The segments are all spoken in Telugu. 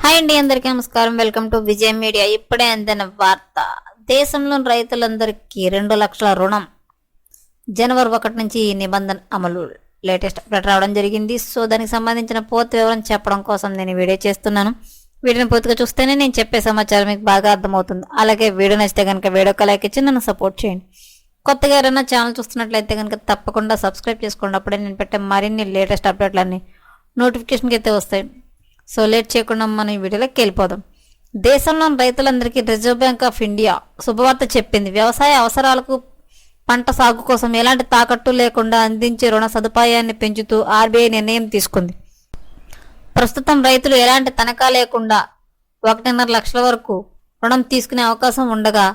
హాయ్ అండి, అందరికీ నమస్కారం. Welcome to Vijay media. ఇప్పుడే అందిన వార్త. దేశంలోని రైతులందరికీ 2 లక్షల రుణం జనవరి 1 నుంచి ఈ నిబంధన అమలు. లేటెస్ట్ అప్డేట్ రావడం జరిగింది. సో దానికి సంబంధించిన పూర్తి వివరం చెప్పడం కోసం నేను వీడియో చేస్తున్నాను. వీడియోని పూర్తిగా చూస్తేనే నేను చెప్పే సమాచారం మీకు బాగా అర్థమవుతుంది. అలాగే వీడియో నచ్చితే కనుక వీడియోకి లైక్ ఇచ్చి నన్ను సపోర్ట్ చేయండి. కొత్తగా ఎవరైనా ఛానల్ చూస్తున్నట్లయితే కనుక తప్పకుండా సబ్స్క్రైబ్ చేసుకోండి. అప్పుడే నేను పెట్టే మరిన్ని లేటెస్ట్ అప్డేట్లన్నీ నోటిఫికేషన్కి అయితే వస్తాయి. సో లేట్ చేయకుండా మనం ఈ వీడియోలోకి వెళ్ళిపోదాం. దేశంలోని రైతులందరికీ రిజర్వ్ బ్యాంక్ ఆఫ్ ఇండియా శుభవార్త చెప్పింది. వ్యవసాయ అవసరాలకు పంట సాగు కోసం ఎలాంటి తాకట్టు లేకుండా అందించే రుణ సదుపాయాన్ని పెంచుతూ ఆర్బీఐ నిర్ణయం తీసుకుంది. ప్రస్తుతం రైతులు ఎలాంటి తనఖా లేకుండా 1.5 లక్షల వరకు రుణం తీసుకునే అవకాశం ఉండగా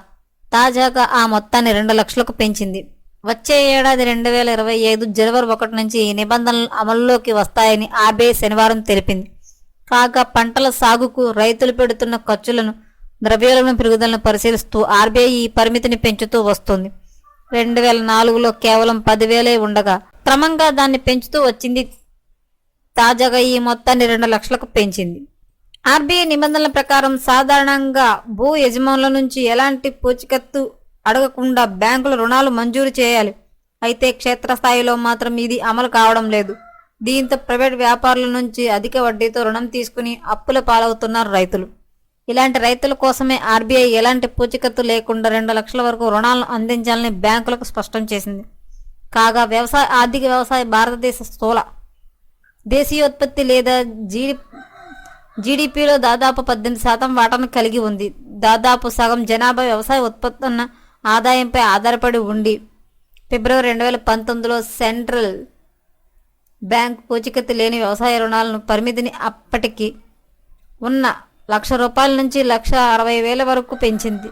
తాజాగా ఆ మొత్తాన్ని 2 లక్షలకు పెంచింది. వచ్చే ఏడాది 2025 జనవరి 1 నుంచి ఈ నిబంధనలు అమల్లోకి వస్తాయని ఆర్బీఐ శనివారం తెలిపింది. కాగా పంటల సాగుకు రైతులు పెడుతున్న ఖర్చులను, ద్రవ్యోల్బణ పెరుగుదలను పరిశీలిస్తూ ఆర్బీఐ ఈ పరిమితిని పెంచుతూ వస్తుంది. 2004లో కేవలం 10,000 ఉండగా క్రమంగా దాన్ని పెంచుతూ వచ్చింది. తాజాగా ఈ మొత్తాన్ని 2 లక్షలకు పెంచింది. ఆర్బీఐ నిబంధనల ప్రకారం సాధారణంగా భూ యజమానుల నుంచి ఎలాంటి పూచీకత్తు అడగకుండా బ్యాంకులు రుణాలు మంజూరు చేయాలి. అయితే క్షేత్రస్థాయిలో మాత్రం ఇది అమలు కావడం లేదు. దీంతో ప్రైవేట్ వ్యాపారుల నుంచి అధిక వడ్డీతో రుణం తీసుకుని అప్పుల పాలవుతున్నారు రైతులు. ఇలాంటి రైతుల కోసమే ఆర్బీఐ ఎలాంటి పూచీకత్తు లేకుండా 2 లక్షల వరకు రుణాలను అందించాలని బ్యాంకులకు స్పష్టం చేసింది. కాగా ఆర్థిక వ్యవసాయ భారతదేశ స్థూల దేశీయోత్పత్తి లేదా జీడీపీలో దాదాపు 18% వాటాను కలిగి ఉంది. దాదాపు సగం జనాభా వ్యవసాయ ఉత్పత్తున్న ఆదాయంపై ఆధారపడి ఉండి ఫిబ్రవరి 2019లో సెంట్రల్ బ్యాంక్ పూచీకత్తు లేని వ్యవసాయ రుణాలను పరిమితిని అప్పటికి ఉన్న ₹1,00,000 నుంచి ₹1,60,000 వరకు పెంచింది.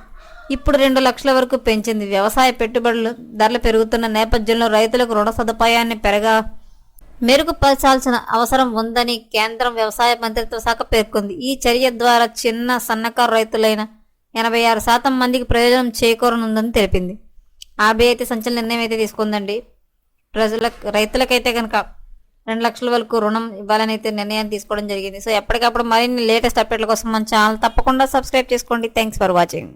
ఇప్పుడు 2 లక్షల వరకు పెంచింది. వ్యవసాయ పెట్టుబడులు ధరలు పెరుగుతున్న నేపథ్యంలో రైతులకు రుణ సదుపాయాన్ని మెరుగుపరచాల్సిన అవసరం ఉందని కేంద్రం వ్యవసాయ మంత్రిత్వ శాఖ పేర్కొంది. ఈ చర్య ద్వారా చిన్న సన్నకారు రైతులైన 86% మందికి ప్రయోజనం చేకూరనుందని తెలిపింది. ఆర్బీఐ అయితే సంచలన నిర్ణయం అయితే తీసుకుందండి. రైతులకైతే కనుక 2 లక్షల వరకు రుణం ఇవ్వాలని అయితే నిర్ణయాన్ని తీసుకోవడం జరిగింది. సో ఎప్పటికప్పుడు మరిన్ని లేటెస్ట్ అప్డేట్ల కోసం మన ఛానల్ తప్పకుండా సబ్స్క్రైబ్ చేసుకోండి. Thanks for watching.